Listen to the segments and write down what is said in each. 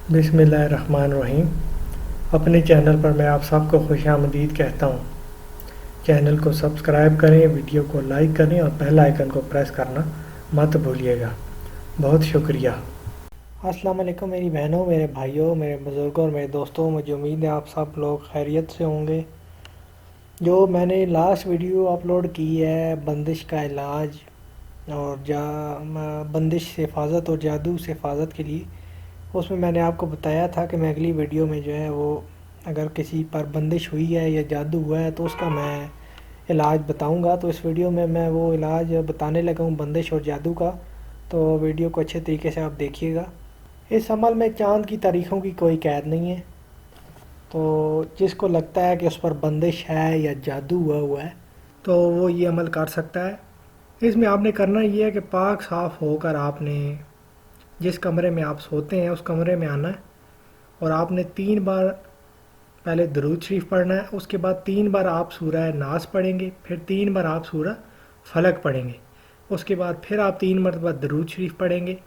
बिस्मिल्लाहिर्रहमानिर्रहीम। अपने चैनल पर मैं आप सबको खुश आमदीद कहता हूँ। चैनल को सब्सक्राइब करें, वीडियो को लाइक करें और बेल आइकन को प्रेस करना मत भूलिएगा। बहुत शुक्रिया। अस्सलाम वालेकुम मेरी बहनों, मेरे भाइयों, मेरे बुज़ुर्गों और मेरे दोस्तों। मुझे उम्मीद है आप सब लोग खैरियत से होंगे। जो मैंने लास्ट वीडियो अपलोड की है बंदिश का इलाज और बंदिश से हिफाजत और जादू से हिफाजत के लिए, उसमें मैंने आपको बताया था कि मैं अगली वीडियो में जो है वो अगर किसी पर बंदिश हुई है या जादू हुआ है तो उसका मैं इलाज बताऊंगा। तो इस वीडियो में मैं वो इलाज बताने लगा हूँ बंदिश और जादू का। तो वीडियो को अच्छे तरीके से आप देखिएगा। इस अमल में चांद की तारीख़ों की कोई कैद नहीं है। तो जिसको लगता है कि उस पर बंदिश है या जादू हुआ है तो वो ये अमल कर सकता है। इसमें आपने करना ये है कि पाक साफ़ होकर आपने जिस कमरे में आप सोते हैं उस कमरे में आना है और आपने 3 बार पहले दरूद शरीफ पढ़ना है। उसके बाद 3 बार आप सूरह नास पढ़ेंगे, फिर 3 बार आप सूरह फलक पढ़ेंगे। उसके बाद फिर आप 3 मरतबा दरूद शरीफ पढ़ेंगे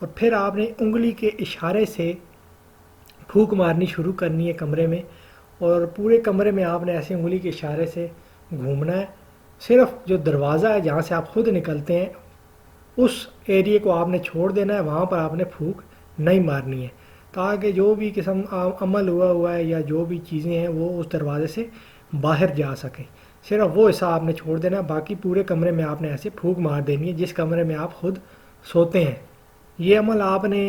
और फिर आपने उंगली के इशारे से फूंक मारनी शुरू करनी है कमरे में। और पूरे कमरे में आपने ऐसे उंगली के इशारे से घूमना है। सिर्फ जो दरवाज़ा है जहाँ से आप खुद निकलते हैं उस एरिए को आपने छोड़ देना है, वहाँ पर आपने फूंक नहीं मारनी है, ताकि जो भी किस्म अमल हुआ है या जो भी चीज़ें हैं वो उस दरवाज़े से बाहर जा सकें। सिर्फ वो हिस्सा आपने छोड़ देना है, बाकी पूरे कमरे में आपने ऐसे फूंक मार देनी है जिस कमरे में आप खुद सोते हैं। ये अमल आपने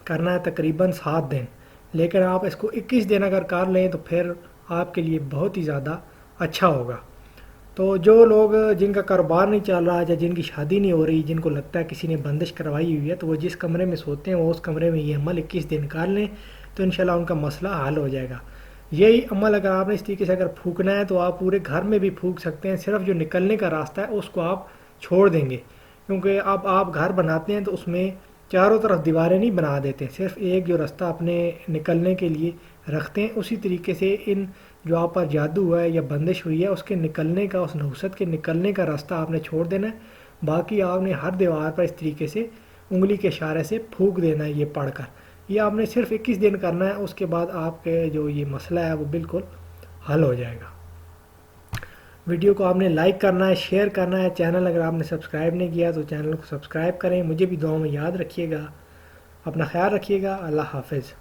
करना है तकरीबन 7 दिन, लेकिन आप इसको 21 दिन अगर कर लें तो फिर आपके लिए बहुत ही ज़्यादा अच्छा होगा। तो जो लोग जिनका कारोबार नहीं चल रहा या जिनकी शादी नहीं हो रही, जिनको लगता है किसी ने बंदिश करवाई हुई है, तो वो जिस कमरे में सोते हैं वो उस कमरे में ये अमल 21 दिन कर लें तो इंशाल्लाह उनका मसला हल हो जाएगा। यही अमल अगर आपने इस तरीके से अगर फूकना है तो आप पूरे घर में भी फूक सकते हैं। सिर्फ जो निकलने का रास्ता है उसको आप छोड़ देंगे, क्योंकि अब आप घर बनाते हैं तो उसमें चारों तरफ दीवारें नहीं बना देते, सिर्फ एक जो रास्ता अपने निकलने के लिए रखते हैं। उसी तरीके से इन जो आप पर जादू हुआ है या बंदिश हुई है उसके निकलने का, उस नहुसत के निकलने का रास्ता आपने छोड़ देना है। बाकी आपने हर दीवार पर इस तरीके से उंगली के इशारे से फूंक देना है ये पढ़कर। ये आपने सिर्फ 21 दिन करना है। उसके बाद आपके जो ये मसला है वो बिल्कुल हल हो जाएगा। वीडियो को आपने लाइक करना है, शेयर करना है। चैनल अगर आपने सब्सक्राइब नहीं किया तो चैनल को सब्सक्राइब करें। मुझे भी दुआ में याद रखिएगा। अपना ख्याल रखिएगा। अल्लाह हाफिज़।